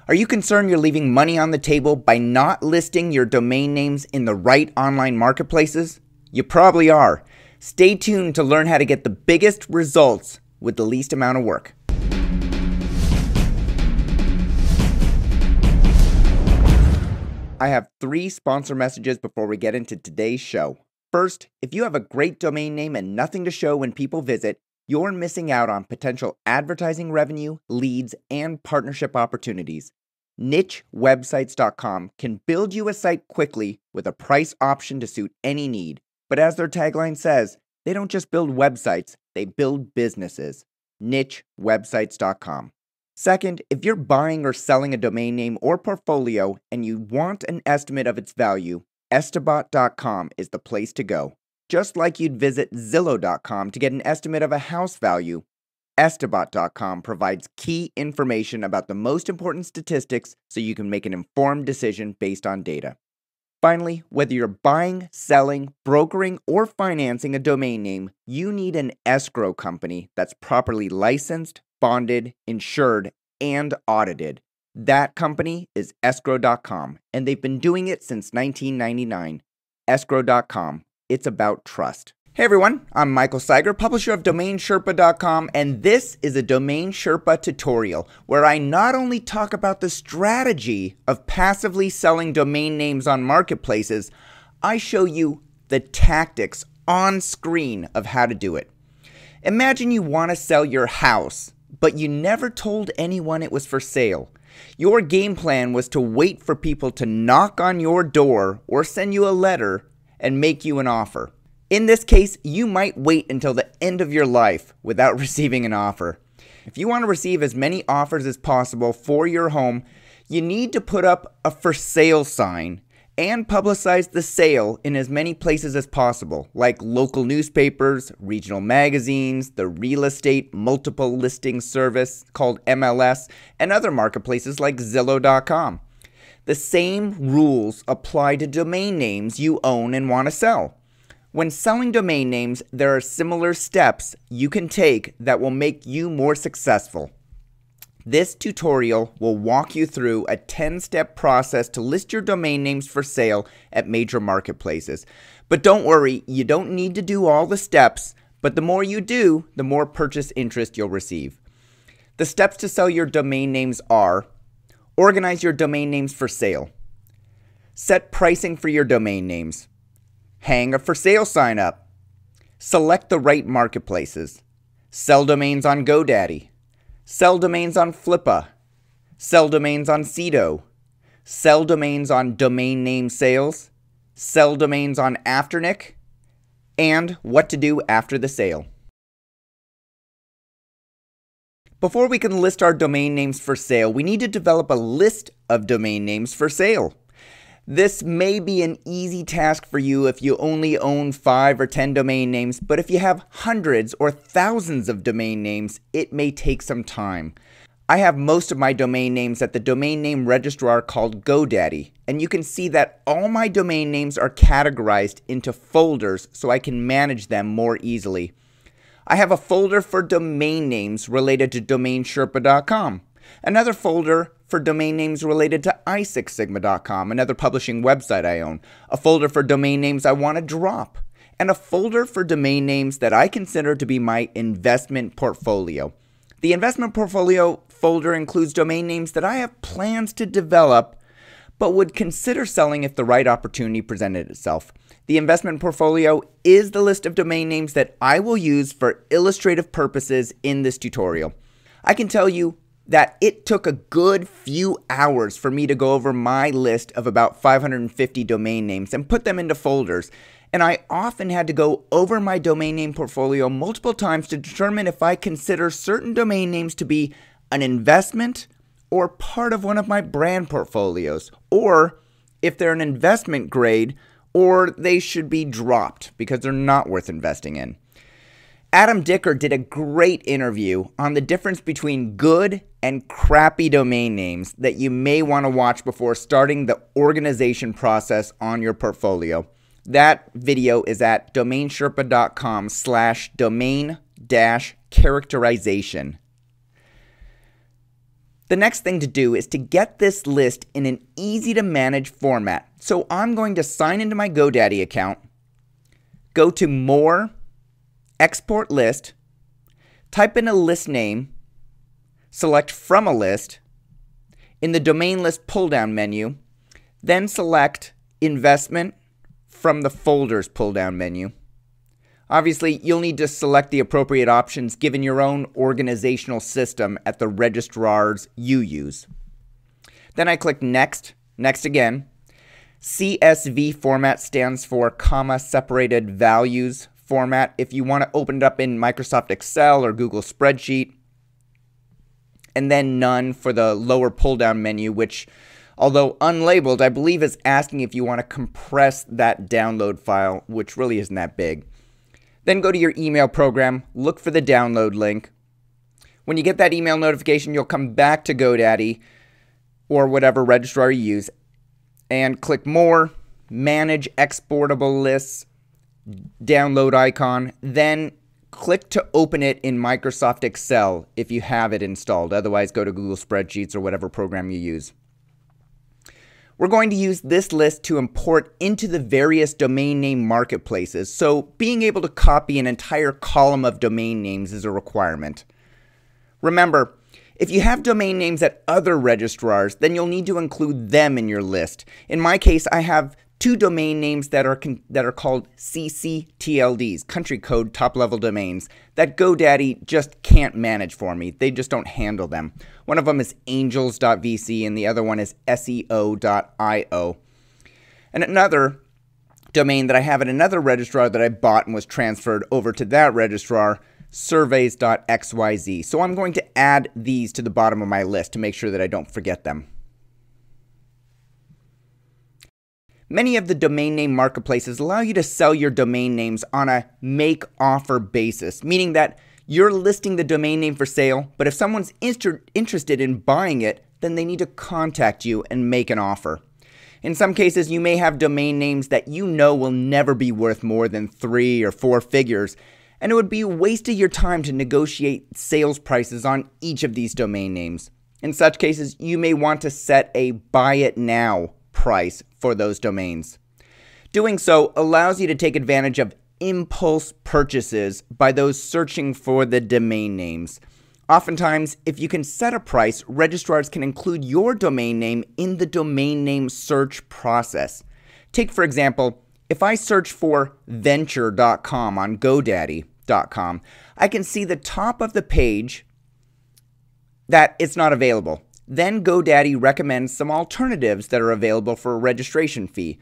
Are you concerned you're leaving money on the table by not listing your domain names in the right online marketplaces? You probably are. Stay tuned to learn how to get the biggest results with the least amount of work. I have 3 sponsor messages before we get into today's show. First, if you have a great domain name and nothing to show when people visit, you're missing out on potential advertising revenue, leads, and partnership opportunities. NicheWebsites.com can build you a site quickly with a price option to suit any need. But as their tagline says, they don't just build websites, they build businesses. NicheWebsites.com. Second, if you're buying or selling a domain name or portfolio and you want an estimate of its value, Estabot.com is the place to go. Just like you'd visit Zillow.com to get an estimate of a house value, Estabot.com provides key information about the most important statistics so you can make an informed decision based on data. Finally, whether you're buying, selling, brokering, or financing a domain name, you need an escrow company that's properly licensed, bonded, insured, and audited. That company is Escrow.com, and they've been doing it since 1999. Escrow.com. It's about trust. Hey everyone, I'm Michael Seiger, publisher of DomainSherpa.com, and this is a Domain Sherpa tutorial where I not only talk about the strategy of passively selling domain names on marketplaces, I show you the tactics on screen of how to do it. Imagine you want to sell your house, but you never told anyone it was for sale. Your game plan was to wait for people to knock on your door or send you a letter and make you an offer. In this case, you might wait until the end of your life without receiving an offer. If you want to receive as many offers as possible for your home, you need to put up a for sale sign and publicize the sale in as many places as possible, like local newspapers, regional magazines, the real estate multiple listing service called MLS, and other marketplaces like Zillow.com. The same rules apply to domain names you own and want to sell. When selling domain names, there are similar steps you can take that will make you more successful. This tutorial will walk you through a 10-step process to list your domain names for sale at major marketplaces. But don't worry, you don't need to do all the steps, but the more you do, the more purchase interest you'll receive. The steps to sell your domain names are: organize your domain names for sale, set pricing for your domain names, hang a for sale sign up, select the right marketplaces, sell domains on GoDaddy, sell domains on Flippa, sell domains on Sedo, sell domains on Domain Name Sales, sell domains on Afternic, and what to do after the sale. Before we can list our domain names for sale, we need to develop a list of domain names for sale. This may be an easy task for you if you only own 5 or 10 domain names, but if you have hundreds or thousands of domain names, it may take some time. I have most of my domain names at the domain name registrar called GoDaddy, and you can see that all my domain names are categorized into folders so I can manage them more easily. I have a folder for domain names related to DomainSherpa.com, another folder for domain names related to iSixSigma.com, another publishing website I own, a folder for domain names I want to drop, and a folder for domain names that I consider to be my investment portfolio. The investment portfolio folder includes domain names that I have plans to develop, but would consider selling if the right opportunity presented itself. The investment portfolio is the list of domain names that I will use for illustrative purposes in this tutorial. I can tell you that it took a good few hours for me to go over my list of about 550 domain names and put them into folders, and I often had to go over my domain name portfolio multiple times to determine if I consider certain domain names to be an investment or part of one of my brand portfolios, or if they're an investment grade or they should be dropped because they're not worth investing in. Adam Dicker did a great interview on the difference between good and crappy domain names that you may want to watch before starting the organization process on your portfolio. That video is at DomainSherpa.com/domain-characterization. The next thing to do is to get this list in an easy to manage format. So I'm going to sign into my GoDaddy account, go to More, Export List, type in a list name, select From a List, in the Domain List pull-down menu, then select Investment from the Folders pull-down menu. Obviously, you'll need to select the appropriate options given your own organizational system at the registrars you use. Then I click Next, Next again. CSV format stands for comma separated values format. If you want to open it up in Microsoft Excel or Google Spreadsheet, and then None for the lower pull-down menu, which, although unlabeled, I believe is asking if you want to compress that download file, which really isn't that big. Then go to your email program, look for the download link. When you get that email notification, you'll come back to GoDaddy or whatever registrar you use and click More, Manage Exportable Lists, download icon, then click to open it in Microsoft Excel if you have it installed. Otherwise, go to Google Spreadsheets or whatever program you use. We're going to use this list to import into the various domain name marketplaces, so being able to copy an entire column of domain names is a requirement. Remember, if you have domain names at other registrars, then you'll need to include them in your list. In my case, I have 2 domain names that are called CCTLDs, country code top-level domains, that GoDaddy just can't manage for me. They just don't handle them. One of them is angels.vc and the other one is seo.io. And another domain that I have at another registrar that I bought and was transferred over to that registrar, surveys.xyz. So I'm going to add these to the bottom of my list to make sure that I don't forget them. Many of the domain name marketplaces allow you to sell your domain names on a make-offer basis, meaning that you're listing the domain name for sale, but if someone's interested in buying it, then they need to contact you and make an offer. In some cases, you may have domain names that you know will never be worth more than 3 or 4 figures, and it would be a waste of your time to negotiate sales prices on each of these domain names. In such cases, you may want to set a buy it now price for those domains. Doing so allows you to take advantage of impulse purchases by those searching for the domain names. Oftentimes, if you can set a price, registrars can include your domain name in the domain name search process. Take, for example, if I search for venture.com on GoDaddy.com, I can see the top of the page that it's not available. Then GoDaddy recommends some alternatives that are available for a registration fee.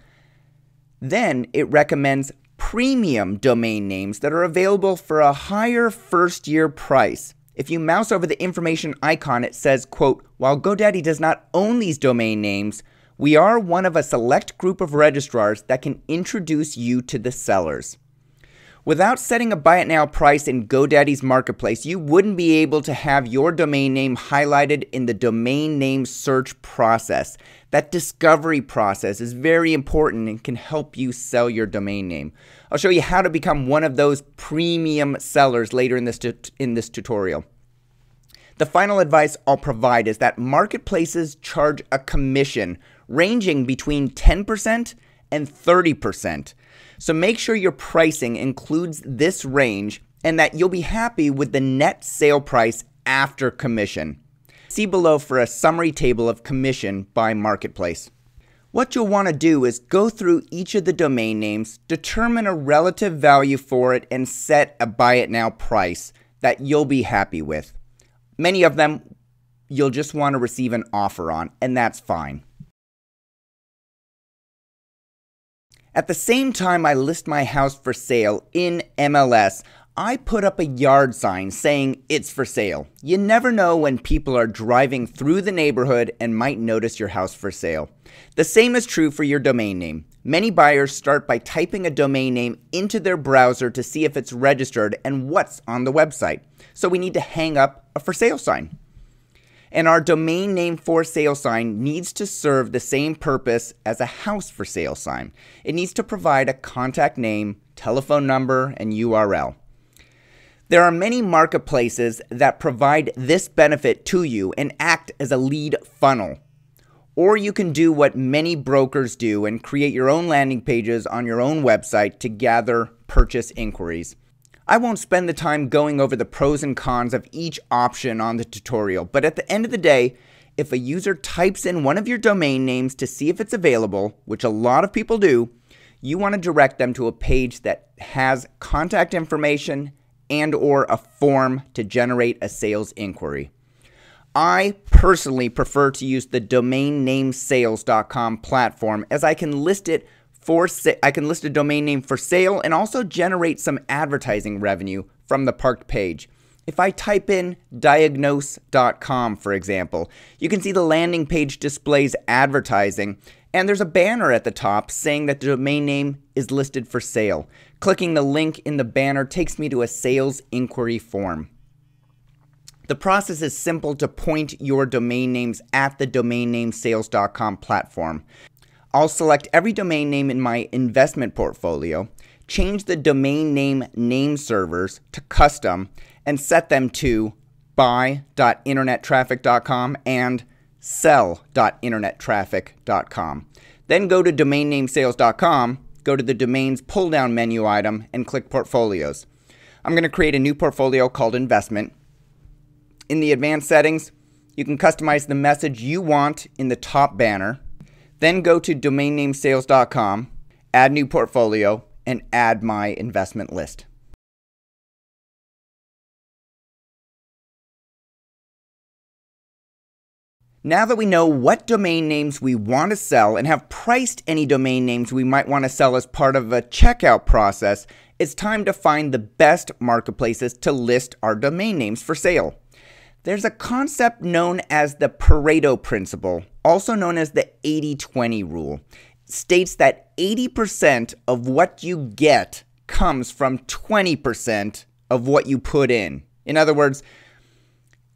Then it recommends premium domain names that are available for a higher first-year price. If you mouse over the information icon, it says, quote, "While GoDaddy does not own these domain names, we are one of a select group of registrars that can introduce you to the sellers." Without setting a buy it now price in GoDaddy's marketplace, you wouldn't be able to have your domain name highlighted in the domain name search process. That discovery process is very important and can help you sell your domain name. I'll show you how to become one of those premium sellers later in this tutorial. The final advice I'll provide is that marketplaces charge a commission ranging between 10% and 30%. So make sure your pricing includes this range and that you'll be happy with the net sale price after commission. See below for a summary table of commission by marketplace. What you'll want to do is go through each of the domain names, determine a relative value for it, and set a buy it now price that you'll be happy with. Many of them you'll just want to receive an offer on, and that's fine. At the same time I list my house for sale in MLS, I put up a yard sign saying it's for sale. You never know when people are driving through the neighborhood and might notice your house for sale. The same is true for your domain name. Many buyers start by typing a domain name into their browser to see if it's registered and what's on the website. So we need to hang up a for sale sign. And our domain name for sale sign needs to serve the same purpose as a house for sale sign. It needs to provide a contact name, telephone number, and URL. There are many marketplaces that provide this benefit to you and act as a lead funnel. Or you can do what many brokers do and create your own landing pages on your own website to gather purchase inquiries. I won't spend the time going over the pros and cons of each option on the tutorial, but at the end of the day, if a user types in one of your domain names to see if it's available, which a lot of people do, you want to direct them to a page that has contact information and or a form to generate a sales inquiry. I personally prefer to use the domainnamesales.com platform, as I can list a domain name for sale and also generate some advertising revenue from the parked page. If I type in diagnose.com, for example, you can see the landing page displays advertising, and there's a banner at the top saying that the domain name is listed for sale. Clicking the link in the banner takes me to a sales inquiry form. The process is simple to point your domain names at the domainnamesales.com platform. I'll select every domain name in my investment portfolio, change the domain name servers to custom, and set them to buy.internettraffic.com and sell.internettraffic.com. Then go to domainnamesales.com, go to the domains pull-down menu item, and click portfolios. I'm going to create a new portfolio called investment. In the advanced settings, you can customize the message you want in the top banner. Then go to domainnamesales.com, add new portfolio, and add my investment list. Now that we know what domain names we want to sell and have priced any domain names we might want to sell as part of a checkout process, it's time to find the best marketplaces to list our domain names for sale. There's a concept known as the Pareto principle, also known as the 80-20 rule. It states that 80% of what you get comes from 20% of what you put in. In other words,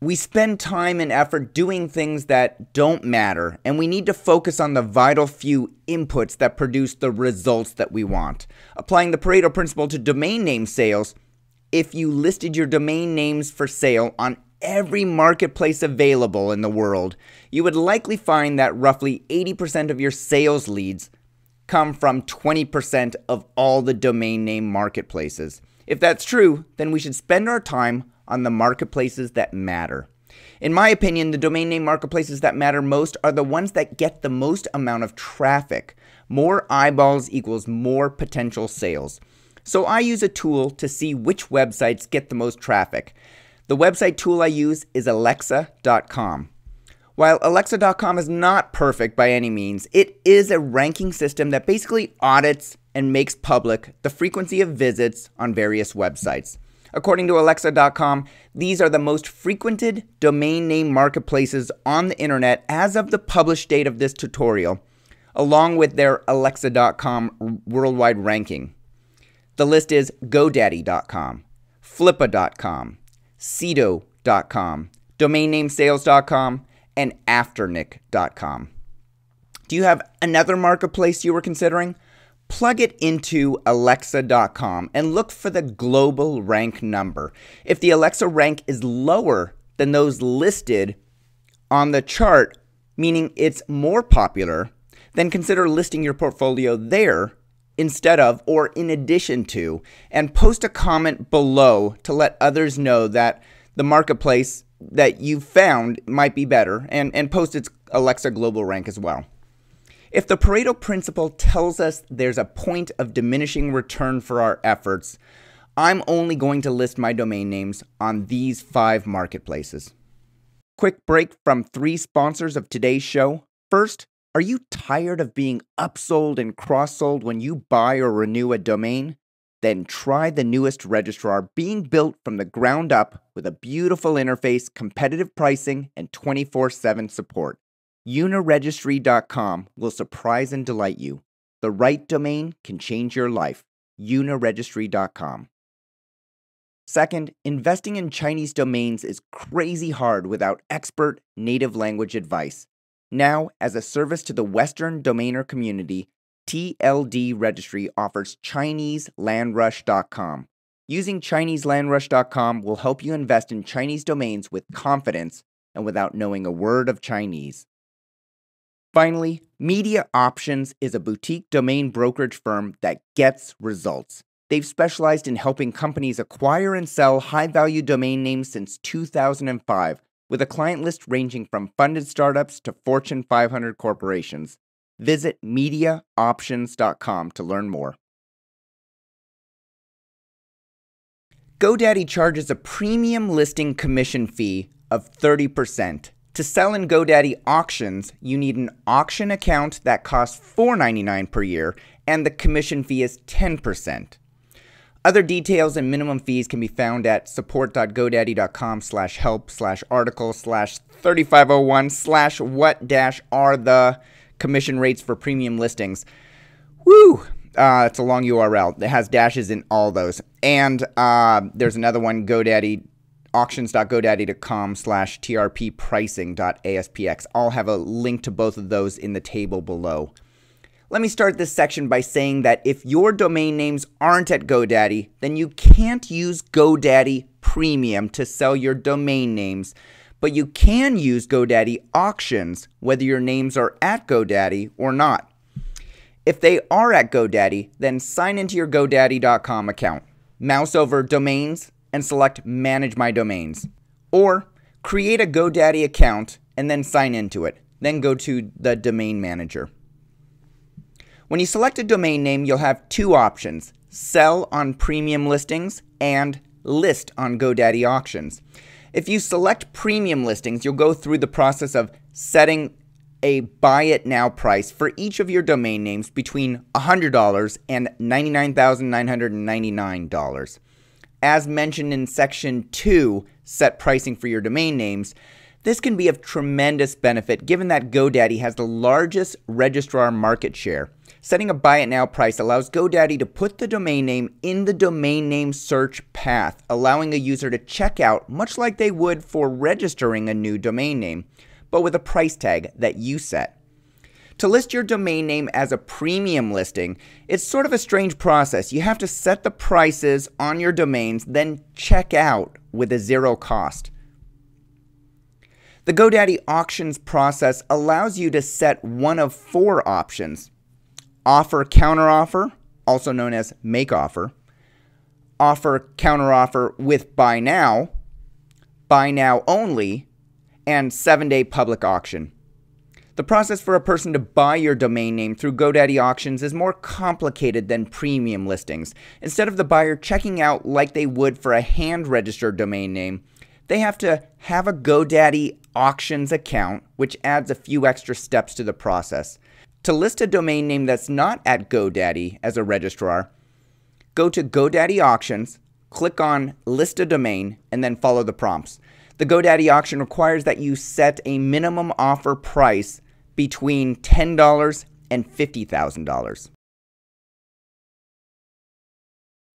we spend time and effort doing things that don't matter, and we need to focus on the vital few inputs that produce the results that we want. Applying the Pareto principle to domain name sales, if you listed your domain names for sale on every marketplace available in the world, you would likely find that roughly 80% of your sales leads come from 20% of all the domain name marketplaces. If that's true, then we should spend our time on the marketplaces that matter. In my opinion, the domain name marketplaces that matter most are the ones that get the most amount of traffic. More eyeballs equals more potential sales. So I use a tool to see which websites get the most traffic. The website tool I use is Alexa.com. While Alexa.com is not perfect by any means, it is a ranking system that basically audits and makes public the frequency of visits on various websites. According to Alexa.com, these are the most frequented domain name marketplaces on the internet as of the published date of this tutorial, along with their Alexa.com worldwide ranking. The list is GoDaddy.com, Flippa.com, Sedo.com, domainnamesales.com, and Afternic.com. Do you have another marketplace you were considering? Plug it into Alexa.com and look for the global rank number. If the Alexa rank is lower than those listed on the chart, meaning it's more popular, then consider listing your portfolio there instead of or in addition to, and post a comment below to let others know that the marketplace that you found might be better, and post its Alexa global rank as well. If the Pareto principle tells us there's a point of diminishing return for our efforts, I'm only going to list my domain names on these 5 marketplaces. Quick break from 3 sponsors of today's show. First, are you tired of being upsold and cross-sold when you buy or renew a domain? Then try the newest registrar being built from the ground up with a beautiful interface, competitive pricing, and 24/7 support. Uniregistry.com will surprise and delight you. The right domain can change your life. Uniregistry.com. Second, investing in Chinese domains is crazy hard without expert native language advice. Now, as a service to the Western domainer community, TLD Registry offers ChineseLandRush.com. Using ChineseLandRush.com will help you invest in Chinese domains with confidence and without knowing a word of Chinese. Finally, Media Options is a boutique domain brokerage firm that gets results. They've specialized in helping companies acquire and sell high-value domain names since 2005, with a client list ranging from funded startups to Fortune 500 corporations. Visit MediaOptions.com to learn more. GoDaddy charges a premium listing commission fee of 30%. To sell in GoDaddy auctions, you need an auction account that costs $4.99 per year, and the commission fee is 10%. Other details and minimum fees can be found at support.godaddy.com/help/article/3501/what-are the commission rates for premium listings. Woo! It's a long URL. It has dashes in all those. And there's another one, GoDaddy, auctions.godaddy.com/trppricing.aspx. I'll have a link to both of those in the table below. Let me start this section by saying that if your domain names aren't at GoDaddy, then you can't use GoDaddy Premium to sell your domain names, but you can use GoDaddy Auctions whether your names are at GoDaddy or not. If they are at GoDaddy, then sign into your GoDaddy.com account. Mouse over Domains and select Manage My Domains. Or create a GoDaddy account and then sign into it. Then go to the Domain Manager. When you select a domain name, you'll have two options: sell on premium listings and list on GoDaddy Auctions. If you select premium listings, you'll go through the process of setting a buy it now price for each of your domain names between $100 and $99,999. As mentioned in Section 2, Set Pricing for Your Domain Names, this can be of tremendous benefit given that GoDaddy has the largest registrar market share. Setting a buy it now price allows GoDaddy to put the domain name in the domain name search path, allowing a user to check out much like they would for registering a new domain name, but with a price tag that you set. To list your domain name as a premium listing, it's sort of a strange process. You have to set the prices on your domains, then check out with a zero cost. The GoDaddy Auctions process allows you to set one of four options: offer counteroffer, also known as make offer counteroffer with buy now only, and 7-day public auction. The process for a person to buy your domain name through GoDaddy Auctions is more complicated than premium listings. Instead of the buyer checking out like they would for a hand-registered domain name, they have to have a GoDaddy Auctions account, which adds a few extra steps to the process. To list a domain name that's not at GoDaddy as a registrar, go to GoDaddy Auctions, click on List a Domain, and then follow the prompts. The GoDaddy auction requires that you set a minimum offer price between $10 and $50,000.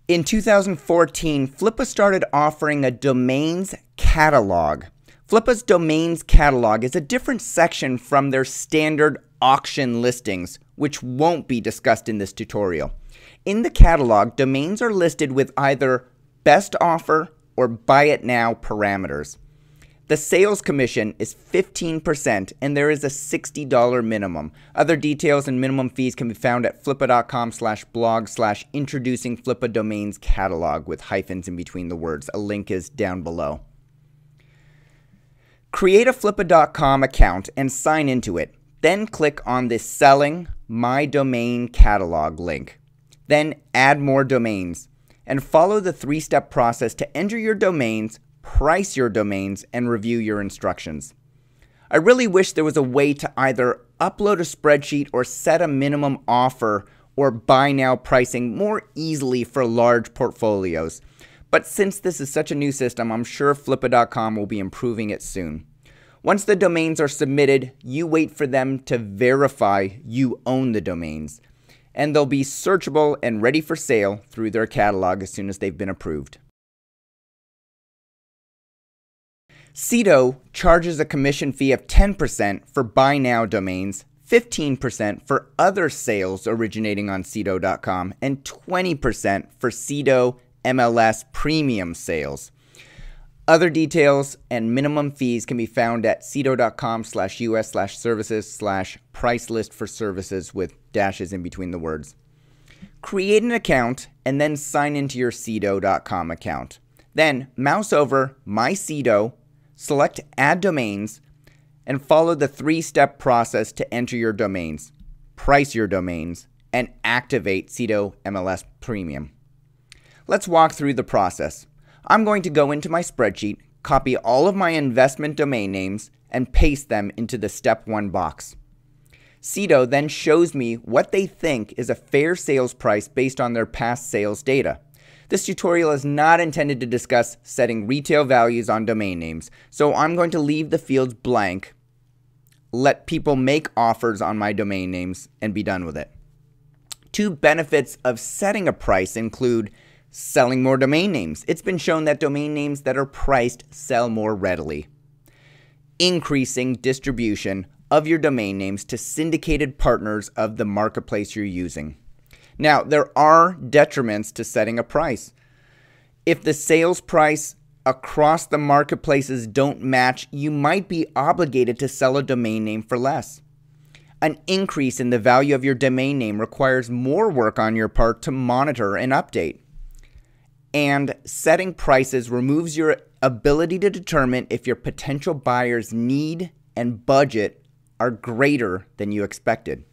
In 2014, Flippa started offering a domains catalog. Flippa's domains catalog is a different section from their standard auction listings, which won't be discussed in this tutorial. In the catalog, domains are listed with either best offer or buy it now parameters. The sales commission is 15% and there is a $60 minimum. Other details and minimum fees can be found at flippa.com/blog/introducing Flippa domains catalog with hyphens in between the words. A link is down below. Create a flippa.com account and sign into it. Then click on the Selling My Domain Catalog link. Then add more domains and follow the three-step process to enter your domains, price your domains, and review your instructions. I really wish there was a way to either upload a spreadsheet or set a minimum offer or buy now pricing more easily for large portfolios. But since this is such a new system, I'm sure Flippa.com will be improving it soon. Once the domains are submitted, you wait for them to verify you own the domains, and they'll be searchable and ready for sale through their catalog as soon as they've been approved. Sedo charges a commission fee of 10% for buy now domains, 15% for other sales originating on Sedo.com, and 20% for Sedo MLS premium sales. Other details and minimum fees can be found at sedo.com/us/services/price list for services with dashes in between the words. Create an account and then sign into your Sedo.com account. Then mouse over My Sedo, select Add Domains, and follow the 3-step process to enter your domains, price your domains, and activate Sedo MLS Premium. Let's walk through the process. I'm going to go into my spreadsheet, copy all of my investment domain names, and paste them into the Step 1 box. Sedo then shows me what they think is a fair sales price based on their past sales data. This tutorial is not intended to discuss setting retail values on domain names, so I'm going to leave the fields blank, let people make offers on my domain names, and be done with it. 2 benefits of setting a price include selling more domain names. It's been shown that domain names that are priced sell more readily. Increasing distribution of your domain names to syndicated partners of the marketplace you're using. Now, there are detriments to setting a price. If the sales price across the marketplaces don't match, you might be obligated to sell a domain name for less. An increase in the value of your domain name requires more work on your part to monitor and update. And setting prices removes your ability to determine if your potential buyer's need and budget are greater than you expected.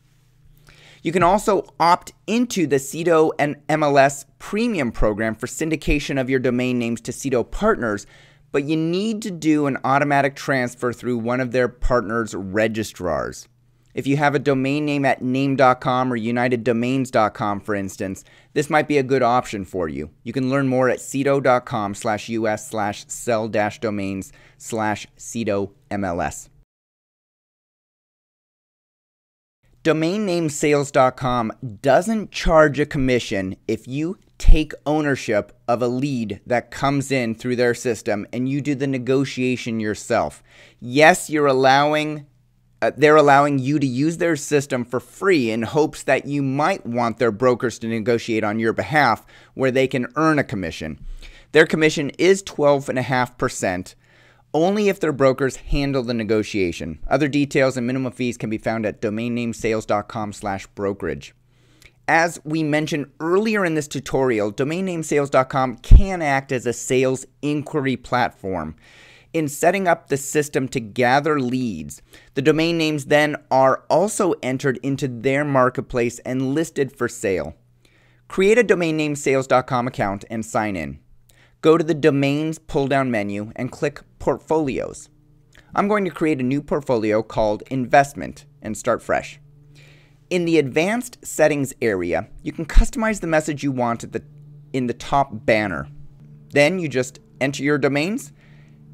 You can also opt into the Sedo and MLS Premium program for syndication of your domain names to Sedo partners, but you need to do an automatic transfer through one of their partners' registrars. If you have a domain name at name.com or uniteddomains.com, for instance, this might be a good option for you. You can learn more at sedo.com/us/sell-domains/sedomls. DomainNameSales.com doesn't charge a commission if you take ownership of a lead that comes in through their system and you do the negotiation yourself. Yes, they're allowing you to use their system for free in hopes that you might want their brokers to negotiate on your behalf where they can earn a commission. Their commission is 12.5%. only if their brokers handle the negotiation. Other details and minimum fees can be found at domainnamesales.com/brokerage. As we mentioned earlier in this tutorial, domainnamesales.com can act as a sales inquiry platform. In setting up the system to gather leads, the domain names then are also entered into their marketplace and listed for sale. Create a domainnamesales.com account and sign in. Go to the Domains pull-down menu and click Portfolios. I'm going to create a new portfolio called Investment and start fresh. In the Advanced Settings area, you can customize the message you want in the top banner. Then you just enter your domains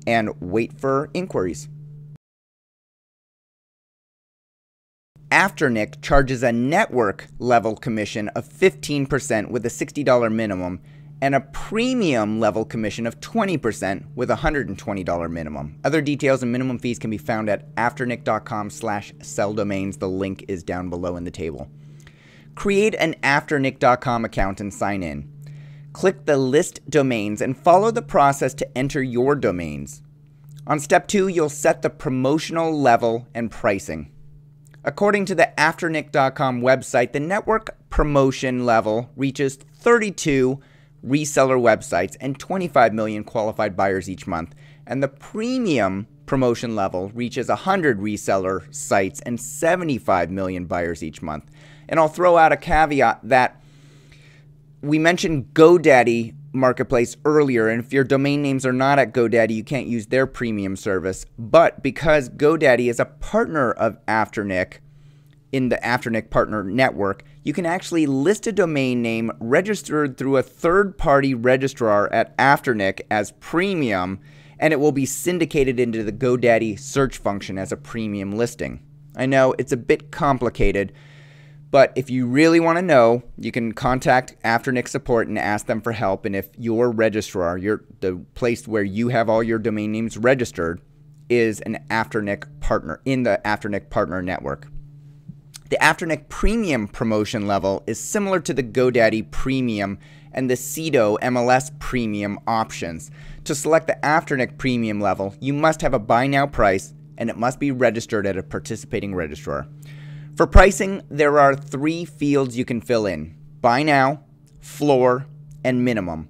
and wait for inquiries. Afternic charges a network level commission of 15% with a $60 minimum and a premium level commission of 20% with a $120 minimum. Other details and minimum fees can be found at afternic.com/selldomains. The link is down below in the table. Create an afternic.com account and sign in. Click the list domains and follow the process to enter your domains. On step 2, you'll set the promotional level and pricing. According to the afternic.com website, the network promotion level reaches 32 reseller websites and 25 million qualified buyers each month, and the premium promotion level reaches 100 reseller sites and 75 million buyers each month. And I'll throw out a caveat that we mentioned GoDaddy marketplace earlier, and if your domain names are not at GoDaddy, you can't use their premium service. But because GoDaddy is a partner of Afternic in the Afternic Partner Network, you can actually list a domain name registered through a third-party registrar at Afternic as premium, and it will be syndicated into the GoDaddy search function as a premium listing. I know it's a bit complicated, but if you really want to know, you can contact Afternic support and ask them for help. And if your registrar, the place where you have all your domain names registered, is an Afternic partner in the Afternic Partner Network. The Afternic Premium promotion level is similar to the GoDaddy Premium and the Sedo MLS Premium options. To select the Afternic Premium level, you must have a buy now price and it must be registered at a participating registrar. For pricing, there are 3 fields you can fill in: buy now, floor, and minimum.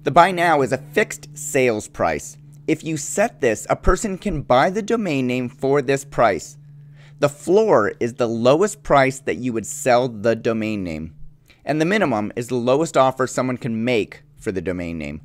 The buy now is a fixed sales price. If you set this, a person can buy the domain name for this price. The floor is the lowest price that you would sell the domain name. And the minimum is the lowest offer someone can make for the domain name.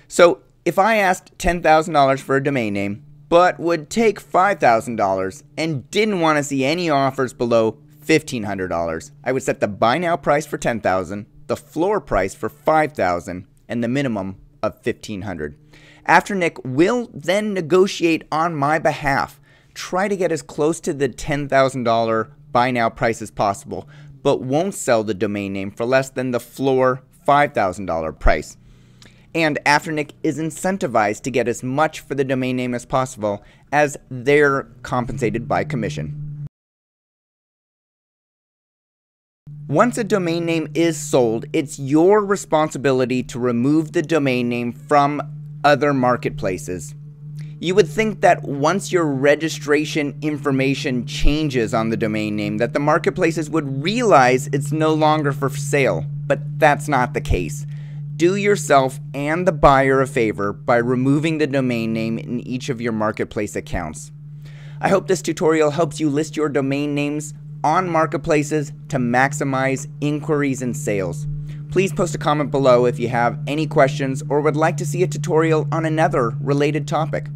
So if I asked $10,000 for a domain name, but would take $5,000 and didn't want to see any offers below $1,500, I would set the buy now price for $10,000, the floor price for $5,000, and the minimum of $1,500. Afternic will then negotiate on my behalf. Try to get as close to the $10,000 buy now price as possible, but won't sell the domain name for less than the floor $5,000 price. And Afternic is incentivized to get as much for the domain name as possible, as they're compensated by commission. Once a domain name is sold, it's your responsibility to remove the domain name from other marketplaces. You would think that once your registration information changes on the domain name, that the marketplaces would realize it's no longer for sale, but that's not the case. Do yourself and the buyer a favor by removing the domain name in each of your marketplace accounts. I hope this tutorial helps you list your domain names on marketplaces to maximize inquiries and sales. Please post a comment below if you have any questions or would like to see a tutorial on another related topic.